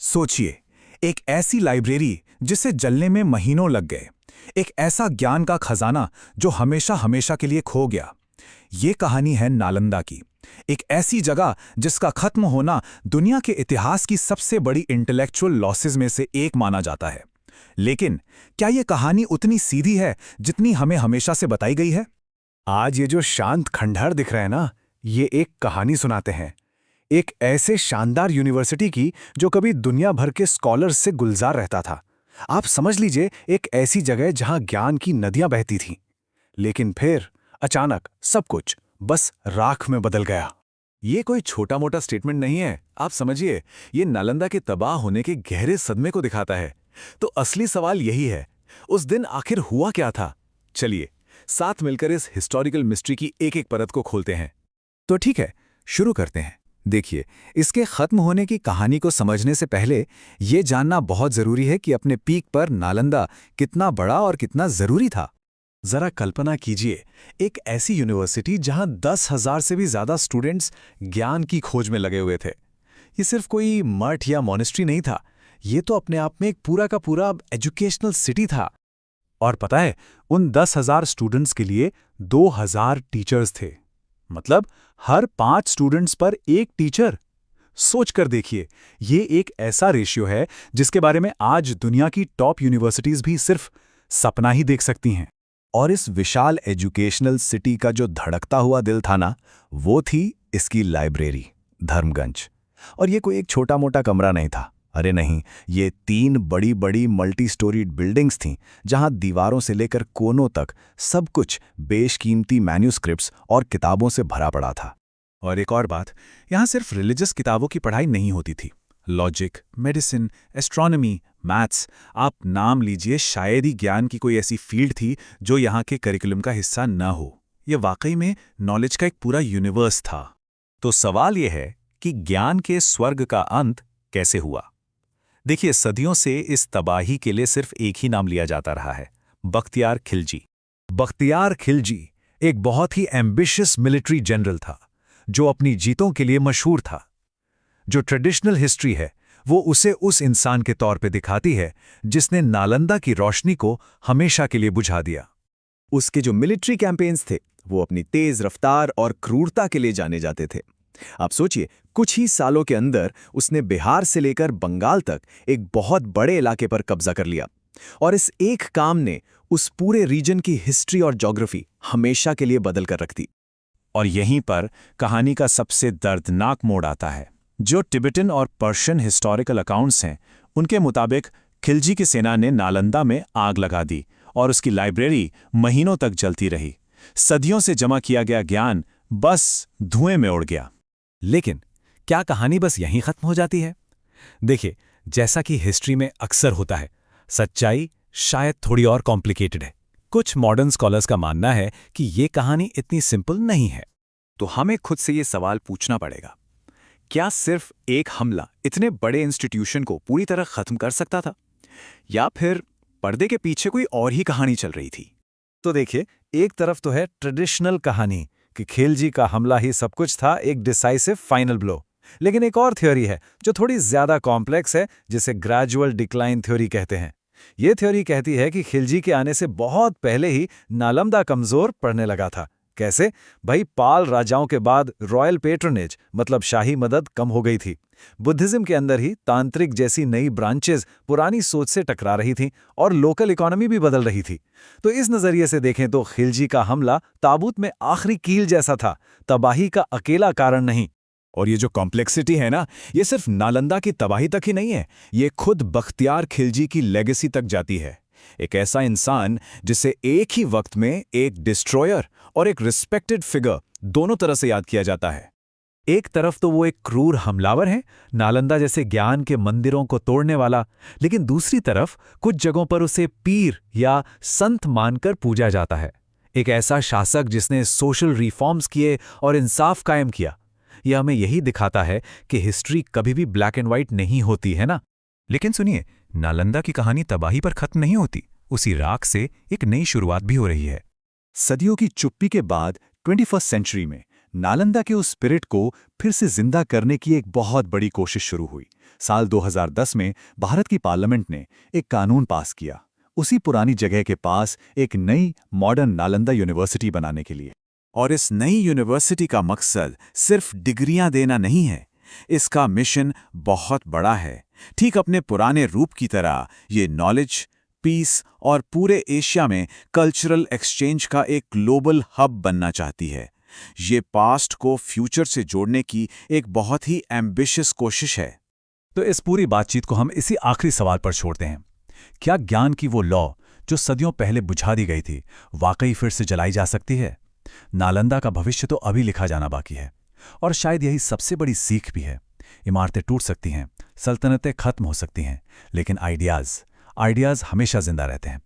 सोचिए, एक ऐसी लाइब्रेरी जिसे जलने में महीनों लग गए, एक ऐसा ज्ञान का खजाना जो हमेशा हमेशा के लिए खो गया। ये कहानी है नालंदा की, एक ऐसी जगह जिसका खत्म होना दुनिया के इतिहास की सबसे बड़ी इंटेलेक्चुअल लॉसेस में से एक माना जाता है। लेकिन क्या ये कहानी उतनी सीधी है जितनी हमें हमेशा से बताई गई है? आज ये जो शांत खंडहर दिख रहा है ना, ये एक कहानी सुनाते हैं। एक ऐसे शानदार यूनिवर्सिटी की जो कभी दुनिया भर के स्कॉलर्स से गुलजार रहता था। आप समझ लीजिए, एक ऐसी जगह जहां ज्ञान की नदियां बहती थीं। लेकिन फिर अचानक सब कुछ बस राख में बदल गया। ये कोई छोटा मोटा स्टेटमेंट नहीं है, आप समझिए, ये नालंदा के तबाह होने के गहरे सदमे को दिखाता है। तो असली सवाल यही है, उस दिन आखिर हुआ क्या था? चलिए साथ मिलकर इस हिस्टोरिकल मिस्ट्री की एक एक परत को खोलते हैं। तो ठीक है, शुरू करते हैं। देखिए, इसके खत्म होने की कहानी को समझने से पहले ये जानना बहुत जरूरी है कि अपने पीक पर नालंदा कितना बड़ा और कितना जरूरी था। जरा कल्पना कीजिए, एक ऐसी यूनिवर्सिटी जहां 10,000 से भी ज्यादा स्टूडेंट्स ज्ञान की खोज में लगे हुए थे। ये सिर्फ कोई मठ या मॉनेस्ट्री नहीं था, ये तो अपने आप में एक पूरा का पूरा एजुकेशनल सिटी था। और पता है, उन 10,000 स्टूडेंट्स के लिए 2,000 टीचर्स थे। मतलब हर 5 स्टूडेंट्स पर एक टीचर। सोच कर देखिए, ये एक ऐसा रेशियो है जिसके बारे में आज दुनिया की टॉप यूनिवर्सिटीज भी सिर्फ सपना ही देख सकती हैं। और इस विशाल एजुकेशनल सिटी का जो धड़कता हुआ दिल था ना, वो थी इसकी लाइब्रेरी, धर्मगंज। और ये कोई एक छोटा मोटा कमरा नहीं था। अरे नहीं, ये 3 बड़ी बड़ी मल्टी स्टोरीड बिल्डिंग्स थीं, जहां दीवारों से लेकर कोनों तक सब कुछ बेशकीमती मैन्यूस्क्रिप्ट्स और किताबों से भरा पड़ा था। और एक और बात, यहाँ सिर्फ रिलीजियस किताबों की पढ़ाई नहीं होती थी। लॉजिक, मेडिसिन, एस्ट्रोनॉमी, मैथ्स, आप नाम लीजिए, शायद ही ज्ञान की कोई ऐसी फील्ड थी जो यहाँ के करिकुलम का हिस्सा न हो। ये वाकई में नॉलेज का एक पूरा यूनिवर्स था। तो सवाल यह है कि ज्ञान के स्वर्ग का अंत कैसे हुआ? देखिए, सदियों से इस तबाही के लिए सिर्फ एक ही नाम लिया जाता रहा है, बख्तियार खिलजी। बख्तियार खिलजी एक बहुत ही एम्बिशियस मिलिट्री जनरल था, जो अपनी जीतों के लिए मशहूर था। जो ट्रेडिशनल हिस्ट्री है, वो उसे उस इंसान के तौर पे दिखाती है जिसने नालंदा की रोशनी को हमेशा के लिए बुझा दिया। उसके जो मिलिट्री कैंपेन्स थे, वो अपनी तेज रफ्तार और क्रूरता के लिए जाने जाते थे। आप सोचिए, कुछ ही सालों के अंदर उसने बिहार से लेकर बंगाल तक एक बहुत बड़े इलाके पर कब्जा कर लिया। और इस एक काम ने उस पूरे रीजन की हिस्ट्री और ज्योग्राफी हमेशा के लिए बदल कर रख दी। और यहीं पर कहानी का सबसे दर्दनाक मोड़ आता है। जो टिबेटन और पर्शियन हिस्टोरिकल अकाउंट्स हैं, उनके मुताबिक खिलजी की सेना ने नालंदा में आग लगा दी और उसकी लाइब्रेरी महीनों तक जलती रही। सदियों से जमा किया गया ज्ञान बस धुएं में उड़ गया। लेकिन क्या कहानी बस यहीं खत्म हो जाती है? देखिए, जैसा कि हिस्ट्री में अक्सर होता है, सच्चाई शायद थोड़ी और कॉम्प्लिकेटेड है। कुछ मॉडर्न स्कॉलर्स का मानना है कि ये कहानी इतनी सिंपल नहीं है। तो हमें खुद से ये सवाल पूछना पड़ेगा, क्या सिर्फ एक हमला इतने बड़े इंस्टीट्यूशन को पूरी तरह खत्म कर सकता था, या फिर पर्दे के पीछे कोई और ही कहानी चल रही थी? तो देखिए, एक तरफ तो है ट्रेडिशनल कहानी कि खिलजी का हमला ही सब कुछ था, एक डिसाइसिव फाइनल ब्लो। लेकिन एक और थ्योरी है जो थोड़ी ज्यादा कॉम्प्लेक्स है, जिसे ग्रेजुअल डिक्लाइन थ्योरी कहते हैं। ये थ्योरी कहती है कि खिलजी के आने से बहुत पहले ही नालंदा कमजोर पड़ने लगा था। कैसे? भाई, पाल राजाओं के बाद रॉयल पेट्रोनेज मतलब शाही मदद कम हो गई थी। बुद्धिज्म के अंदर ही तांत्रिक जैसी नई ब्रांचेज पुरानी सोच से टकरा रही थीं और लोकल इकोनॉमी भी बदल रही थी। तो इस नजरिए से देखें तो खिलजी का हमला ताबूत में आखिरी कील जैसा था, तबाही का अकेला कारण नहीं। और ये जो कॉम्प्लेक्सिटी है ना, ये सिर्फ नालंदा की तबाही तक ही नहीं है, ये खुद बख्तियार खिलजी की लेगेसी तक जाती है। एक ऐसा इंसान जिसे एक ही वक्त में एक डिस्ट्रॉयर और एक रिस्पेक्टेड फिगर दोनों तरह से याद किया जाता है। एक तरफ तो वो एक क्रूर हमलावर है, नालंदा जैसे ज्ञान के मंदिरों को तोड़ने वाला, लेकिन दूसरी तरफ कुछ जगहों पर उसे पीर या संत मानकर पूजा जाता है। एक ऐसा शासक जिसने सोशल रिफॉर्म्स किए और इंसाफ कायम किया। यह हमें यही दिखाता है कि हिस्ट्री कभी भी ब्लैक एंड व्हाइट नहीं होती है ना। लेकिन सुनिए, नालंदा की कहानी तबाही पर खत्म नहीं होती, उसी राख से एक नई शुरुआत भी हो रही है। सदियों की चुप्पी के बाद 21वीं सेंचुरी में नालंदा के उस स्पिरिट को फिर से जिंदा करने की एक बहुत बड़ी कोशिश शुरू हुई। साल 2010 में भारत की पार्लियामेंट ने एक कानून पास किया, उसी पुरानी जगह के पास एक नई मॉडर्न नालंदा यूनिवर्सिटी बनाने के लिए। और इस नई यूनिवर्सिटी का मकसद सिर्फ डिग्रियां देना नहीं है, इसका मिशन बहुत बड़ा है। ठीक अपने पुराने रूप की तरह ये नॉलेज, पीस और पूरे एशिया में कल्चरल एक्सचेंज का एक ग्लोबल हब बनना चाहती है। ये पास्ट को फ्यूचर से जोड़ने की एक बहुत ही एम्बिशियस कोशिश है। तो इस पूरी बातचीत को हम इसी आखिरी सवाल पर छोड़ते हैं। क्या ज्ञान की वो लौ जो सदियों पहले बुझा दी गई थी, वाकई फिर से जलाई जा सकती है? नालंदा का भविष्य तो अभी लिखा जाना बाकी है, और शायद यही सबसे बड़ी सीख भी है। इमारतें टूट सकती हैं, सल्तनतें खत्म हो सकती हैं, लेकिन आइडियाज हमेशा जिंदा रहते हैं।